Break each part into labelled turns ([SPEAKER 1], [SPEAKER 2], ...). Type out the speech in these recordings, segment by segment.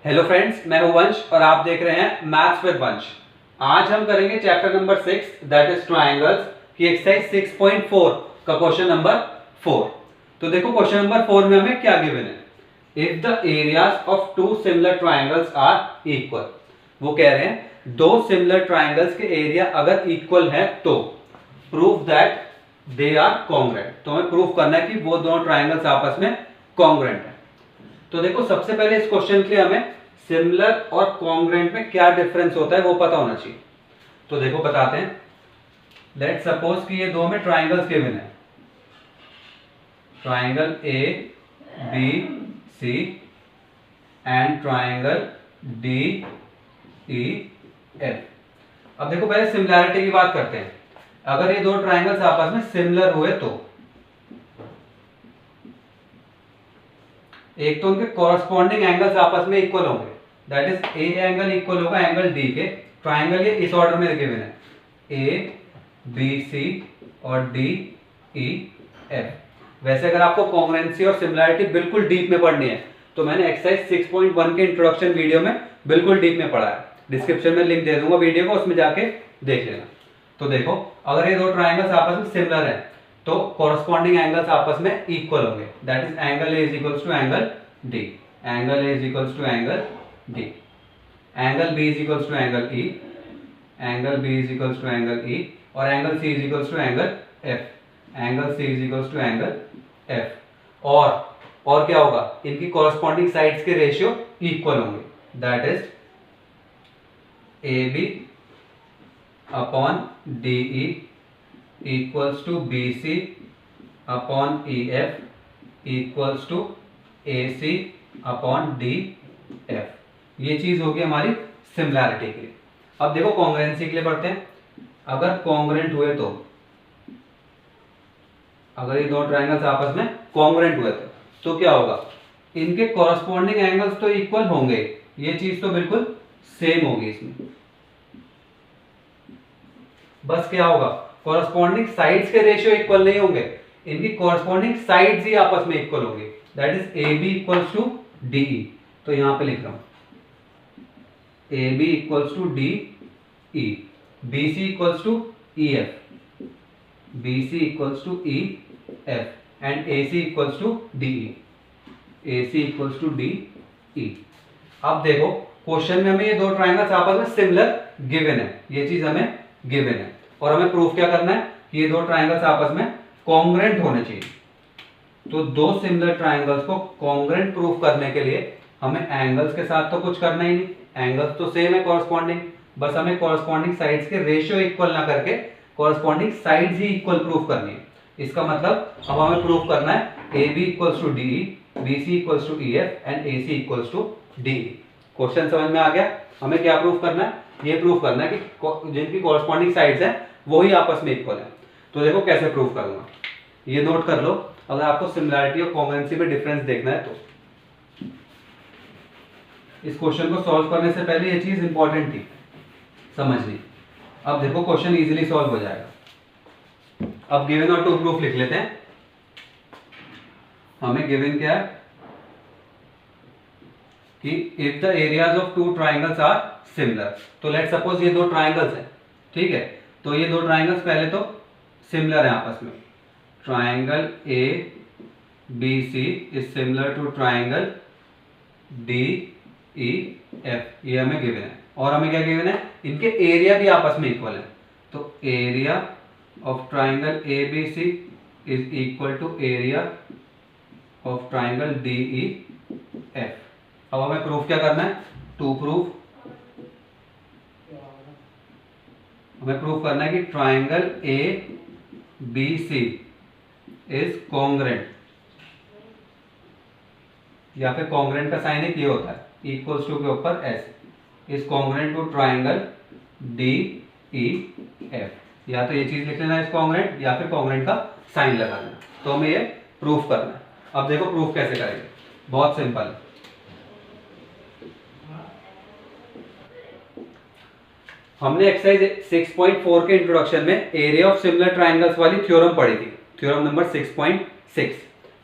[SPEAKER 1] Hello friends, मैं हूं वंश और आप देख रहे हैं मैथ्स विद वंश। आज हम करेंगे chapter number 6 that is triangles की एक्सरसाइज 6.4 का क्वेश्चन नंबर 4। तो देखो क्वेश्चन नंबर 4 में हमें क्या गिवन है। If the areas of two similar triangles are equal, वो कह रहे हैं दो सिमिलर ट्रायंगल्स के एरिया अगर इक्वल है तो prove that they are congruent. तो हमें प्रूव करना है कि वो दोनों ट्रायंगल्स आपस में कॉन्ग्रुएंट है। तो देखो सबसे पहले इस क्वेश्चन के लिए हमें सिमिलर और कॉन्ग्रुएंट में क्या डिफरेंस होता है वो पता होना चाहिए। तो देखो बताते हैं। लेट सपोज कि ये दो में ट्राइंगल्स गिवन है, triangle A B C and triangle D E F. अब देखो पहले सिमिलैरिटी की बात करते हैं। अगर ये दो ट्राइंगल्स आपस में सिमिलर हुए तो एक तो उनके कॉरस्पॉन्डिंग एंगल्स आपस में इक्वल होंगे, that is A angle equal होगा एंगल डी के। ट्राइंगल ये इस ऑर्डर में गिवन है, ए बी सी और डी ई एफ। वैसे अगर आपको कॉन्ग्रुएंसी और सिमिलैरिटी बिल्कुल डीप में पढ़नी है तो मैंने एक्सरसाइज 6.1 के इंट्रोडक्शन वीडियो में बिल्कुल डीप में पढ़ा है। डिस्क्रिप्शन में लिंक दे दूंगा वीडियो को, उसमें जाके देख लेना। तो देखो अगर ये दो ट्राइंगल्स आपस में सिमिलर है तो कॉरस्पॉन्डिंग एंगल्स आपस में इक्वल होंगे, that is angle A is equals to angle D, angle A is equals to angle D, angle B is equals to angle E, angle B is equals to angle E और angle C is equals to angle F, angle C is equals to angle F. और क्या होगा, इनकी corresponding sides के ratio equal होंगे, that is A B upon D E equals to B C upon E F equals to A C upon D F. ये चीज होगी हमारी सिमिलैरिटी के लिए। अब देखो कॉन्ग्रुएंसी के लिए पढ़ते हैं। अगर कॉन्ग्रुएंट हुए अगर ये दो ट्रायंगल्स आपस में कॉन्ग्रुएंट हुए तो क्या होगा, इनके कॉरस्पॉन्डिंग एंगल्स तो इक्वल होंगे, ये चीज तो बिल्कुल सेम होगी इसमें। बस क्या होगा, कॉरस्पॉन्डिंग साइड्स के रेशियो इक्वल नहीं होंगे, इनकी कॉरस्पॉन्डिंग साइड्स ही आपस में इक्वल होंगे, that is A B equals to D E. तो यहां पे लिख रहा हूं A B equals to D E, B C equals to E F, B C equals to E F and A C equals to D E, A C equals to D E. अब देखो question में हमें ये दो triangles आपस में similar given है, ये चीज हमें गिवन है और हमें प्रूफ क्या करना है कि ये दो ट्रायंगल्स आपस में कॉन्ग्रुएंट होने चाहिए। तो दो सिमिलर ट्रायंगल्स को कॉन्ग्रुएंट प्रूफ करने के लिए हमें एंगल्स के साथ तो कुछ करना ही नहीं, एंगल्स तो सेम है कॉरस्पॉन्डिंग, बस हमें कॉरस्पॉन्डिंग साइड्स के रेशियो इक्वल ना करके कॉरस्पॉन्डिंग साइड्स ही इक्वल प्रूफ करनी है। इसका मतलब अब हमें प्रूफ करना है A B equals to D E, B C equals to E F and A C equals to D E. Question समझ में आ गया। हमें क्या प्रूफ करना है, ये प्रूफ करना है कि जिनकी कॉरस्पॉन्डिंग साइड्स हैं वो ही आपस में इक्वल है। तो देखो कैसे प्रूफ करूंगा, ये नोट कर लो अगर आपको सिमिलैरिटी और कॉन्ग्रुएंसी में डिफरेंस देखना है तो। इस क्वेश्चन को सॉल्व करने से पहले ये चीज इंपॉर्टेंट थी समझनी। अब देखो क्वेश्चन इजीली सॉल्व हो जाएगा। अब गिवन और टू प्रूफ लिख लेते हैं। हमें गिवन क्या है कि if the areas of two triangles are similar. तो लेट सपोज ये दो ट्राइंगल्स हैं, ठीक है। तो ये दो ट्राइंगल्स पहले तो सिमिलर हैं आपस में। Triangle A B C is similar to triangle D E F, ये हमें गिवन है। और हमें क्या गिवन है, इनके एरिया भी आपस में इक्वल है। तो area of triangle A B C is equal to area of triangle D E F. अब हमें प्रूफ क्या करना है, टू प्रूफ। हमें प्रूफ करना है कि triangle A B C is congruent, या फिर कॉन्ग्रुएंट का साइन एक ये होता है इक्वल्स टू के ऊपर S, is congruent to triangle D E F. या तो ये चीज लिख लेना इज कॉन्ग्रुएंट या फिर कॉन्ग्रुएंट का साइन लगा देना। तो हमें ये प्रूफ करना है। अब देखो प्रूफ कैसे करेंगे, बहुत सिंपल है। हमने एक्सरसाइज 6.4 के इंट्रोडक्शन में एरिया ऑफ सिमिलर ट्रायंगल्स वाली थ्योरम पढ़ी थी, थ्योरम नंबर 6.6।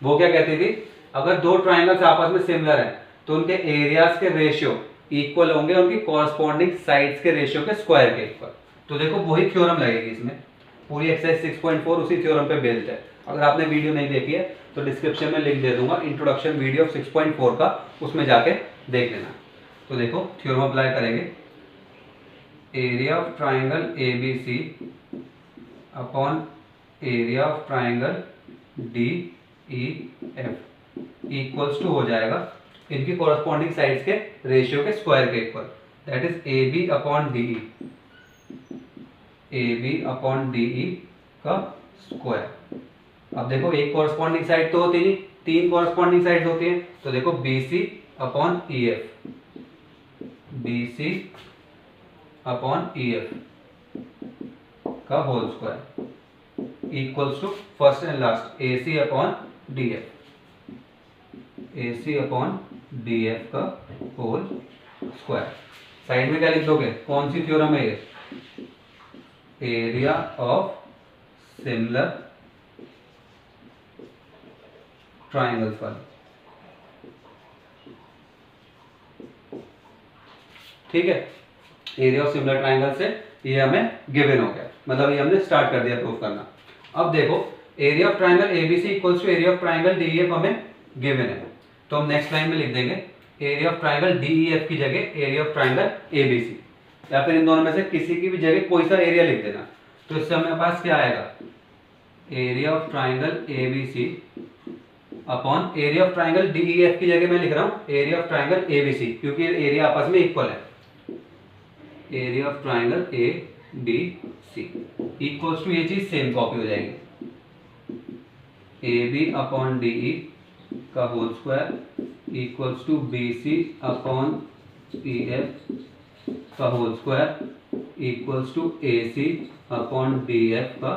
[SPEAKER 1] वो क्या कहती थी, अगर दो ट्रायंगल्स आपस में सिमिलर हैं तो उनके एरियाज के रेशियो इक्वल होंगे उनकी कॉरस्पॉन्डिंग साइड्स के रेशियो के स्क्वायर के इक्वल। तो देखो वही थ्योरम लगेगी इसमें, पूरी एक्सरसाइज 6.4 उसी थ्योरम पे बेस्ड है। अगर आपने वीडियो नहीं देखी है तो डिस्क्रिप्शन में लिंक दे दूंगा, इंट्रोडक्शन वीडियो 6.4 का, उसमें जाके देख लेना। तो देखो थ्योरम अप्लाई करेंगे, area of triangle ABC upon area of triangle DEF equals to हो जाएगा इनकी कॉरस्पॉन्डिंग साइड्स के रेशियो के स्क्वायर के equal, that is AB upon DE, AB upon DE का स्क्वायर। अब देखो एक कॉरस्पॉन्डिंग साइड तो होती नहीं, 3 कॉरस्पॉन्डिंग साइड्स होती हैं, तो देखो BC upon EF, BC upon EF का whole square equals to first and last AC upon DF, AC upon DF का होल स्क्वायर। साइड में क्या लिख दोगे, कौन सी थ्योरम है ये, एरिया ऑफ सिमिलर ट्राइंगल्स वाली। ठीक है, एरिया ऑफ सिमिलर ट्राइंगल से ये हमें गिवन हो गया, मतलब ये हमने स्टार्ट कर दिया प्रूफ करना। अब देखो area of triangle ABC equals to area of triangle DEF हमें गिवन है, तो हम नेक्स्ट लाइन में लिख देंगे एरिया ऑफ ट्राइंगल DEF की जगह एरिया ऑफ ट्राइंगल ABC, या फिर इन दोनों में से किसी की भी जगह कोई सा एरिया लिख देना। तो इससे हमारे पास क्या आएगा, area of triangle ABC upon area of triangle DEF की जगह मैं लिख रहा हूं एरिया ऑफ ट्राइंगल ABC, क्योंकि एरिया आपस में इक्वल है। Area of triangle ABC equals to, ये चीज सेम कॉपी हो जाएगी, AB अपॉन DE का whole square equals to BC upon EF का whole square equals to AC upon DF का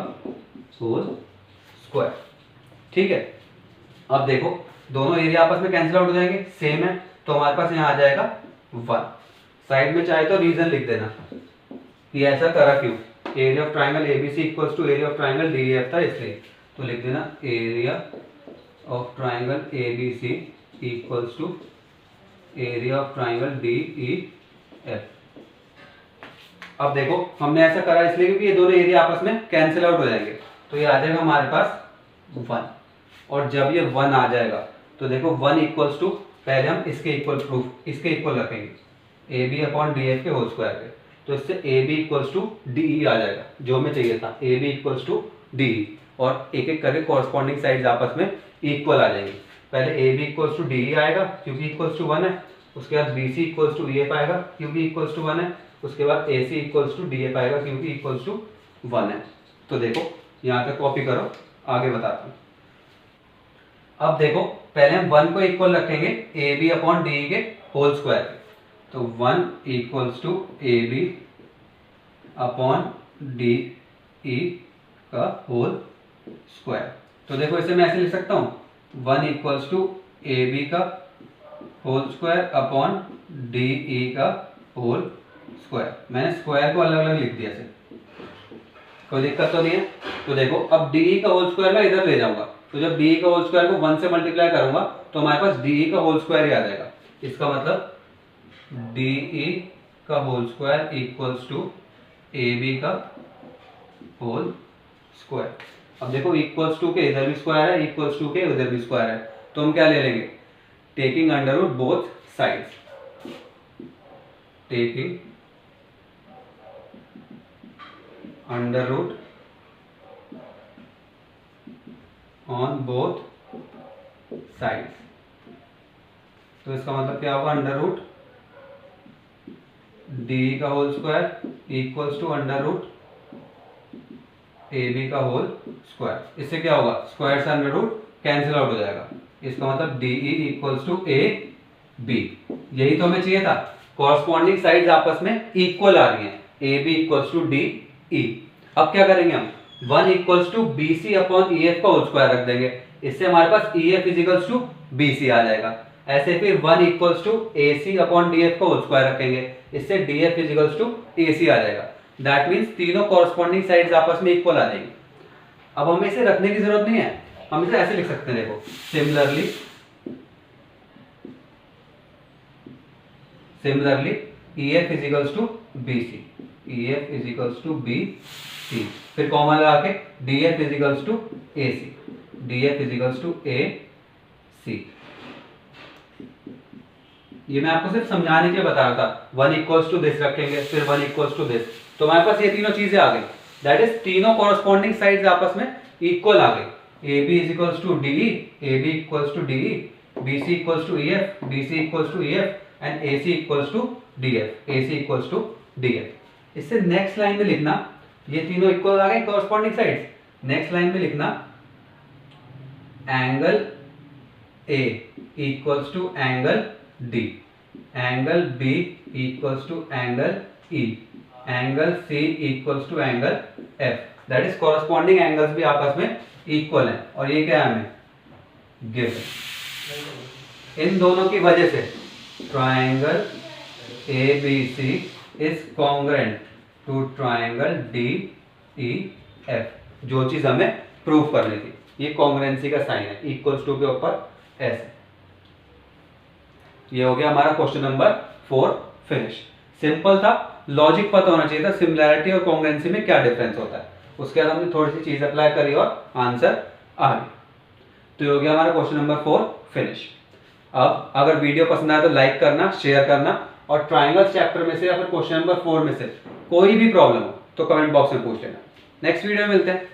[SPEAKER 1] होल स्क्वायर। ठीक है, अब देखो दोनों एरिया आपस में कैंसिल आउट हो जाएंगे, सेम है, तो हमारे पास यहाँ आ जाएगा 1। साइड में चाहे तो रीजन लिख देना कि ऐसा करा क्यों, area of triangle ABC equals to area of triangle DEF था इसलिए, तो लिख देना area of triangle ABC equals to area of triangle DEF। अब देखो हमने ऐसा करा इसलिए क्योंकि ये दोनों एरिया आपस में कैंसिल आउट हो जाएंगे, तो ये आ जाएगा हमारे पास 1। और जब ये 1 आ जाएगा तो देखो 1 इक्वल्स टू, पहले हम इसके इक्वल प्रूफ, इसके इक्वल रखेंगे AB अपॉन DF के होल स्क्वायर के, तो इससे AB इक्वल्स टू DE आ जाएगा, जो हमें चाहिए था AB इक्वल्स टू DE, और एक एक करके कॉरस्पॉन्डिंग साइड्स आपस में इक्वल आ जाएंगी। पहले AB इक्वल्स टू DE आएगा क्योंकि इक्वल्स टू 1 है, उसके बाद BC इक्वल्स टू EF आएगा क्योंकि इक्वल्स टू 1 है, उसके बाद AC इक्वल्स टू DF आएगा क्योंकि इक्वल्स टू 1 है। तो देखो यहाँ तक कॉपी करो, आगे बताता हूँ। अब देखो पहले हम 1 को इक्वल रखेंगे AB अपॉन DE के होल स्क्वायर के, तो 1 equals to AB upon DE का होल स्क्वायर। तो देखो इसे मैं ऐसे लिख सकता हूँ 1 इक्वल्स टू AB का होल स्क्वायर अपॉन DE का होल स्क्वायर। मैंने स्क्वायर को अलग अलग लिख दिया से, कोई दिक्कत तो नहीं है। तो देखो अब DE का होल स्क्वायर मैं इधर ले जाऊंगा, तो जब DE का होल स्क्वायर को 1 से मल्टीप्लाई करूंगा तो हमारे पास DE का होल स्क्वायर ही आ जाएगा। इसका मतलब DE का whole square equals to AB का होल स्क्वायर। अब देखो इक्वल्स टू के इधर भी स्क्वायर है, इक्वल्स टू के उधर भी स्क्वायर है, तो हम क्या ले लेंगे, taking under root both sides, taking under root on both sides. तो इसका मतलब क्या होगा, अंडर रूट DE का whole square equals to under root AB का होल स्क्वायर। इससे क्या होगा, स्क्वायर से अंडर रूट कैंसिल आउट हो जाएगा। इसका मतलब DE इक्वल्स टू AB, यही तो हमें चाहिए था, कॉरस्पॉन्डिंग साइड्स आपस में इक्वल आ रही हैं, AB इक्वल्स टू DE। अब क्या करेंगे हम, 1 equals to BC upon EF का होल स्क्वायर रख देंगे, इससे हमारे पास EF इक्वल्स टू BC आ जाएगा। ऐसे फिर 1 equals to AC upon DF का होल स्क्वायर रखेंगे, इससे DF इक्वल्स टू AC आ जाएगा। दैट मीन्स तीनों कॉरस्पॉन्डिंग साइड्स आपस में इक्वल आ जाएंगी। अब हमें इसे रखने की जरूरत नहीं है, हम इसे ऐसे लिख सकते हैं, देखो similarly similarly EF equals to BC, EF equals to BC, फिर कॉमन लगा के DF equals to AC, DF equals to AC। ये मैं आपको सिर्फ समझाने के लिए बता रहा था। 1 इक्वल्स टू दिस रखेंगे, फिर 1 इक्वल्स टू दिस, तो हमारे पास ये तीनों चीजें आ गई। दैट इज तीनों कॉरस्पॉन्डिंग साइड्स आपस में इक्वल आ गई। AB equals to DE, AB equals to DE, BC equals to EF, BC equals to EF and AC equals to DF, AC equals to DF। इससे नेक्स्ट लाइन में लिखना, ये तीनों इक्वल आ गए कॉरस्पॉन्डिंग साइड्स। नेक्स्ट लाइन में लिखना angle A equals to angle D, angle B equals to angle E, angle C equals to angle F। That is corresponding angles भी आपस में इक्वल हैं, और ये क्या है हमें गिवन। इन दोनों की वजह से triangle ABC is congruent to triangle DEF, जो चीज हमें प्रूव करनी थी। ये कॉन्ग्रुएंसी का साइन है, इक्वल्स टू के ऊपर S। ये हो गया हमारा क्वेश्चन नंबर 4 फिनिश। सिंपल था, लॉजिक पता होना चाहिए था सिमिलैरिटी और कॉन्ग्रुएंसी में क्या डिफरेंस होता है। उसके बाद हमने थोड़ी सी चीज अप्लाई करी और आंसर आ गया। तो ये हो गया हमारा क्वेश्चन नंबर 4 फिनिश। अब अगर वीडियो पसंद आया तो लाइक करना, शेयर करना, और ट्राइंगल्स चैप्टर में से या फिर क्वेश्चन नंबर 4 में से कोई भी प्रॉब्लम हो तो कमेंट बॉक्स में पूछ लेना। नेक्स्ट वीडियो में मिलते हैं।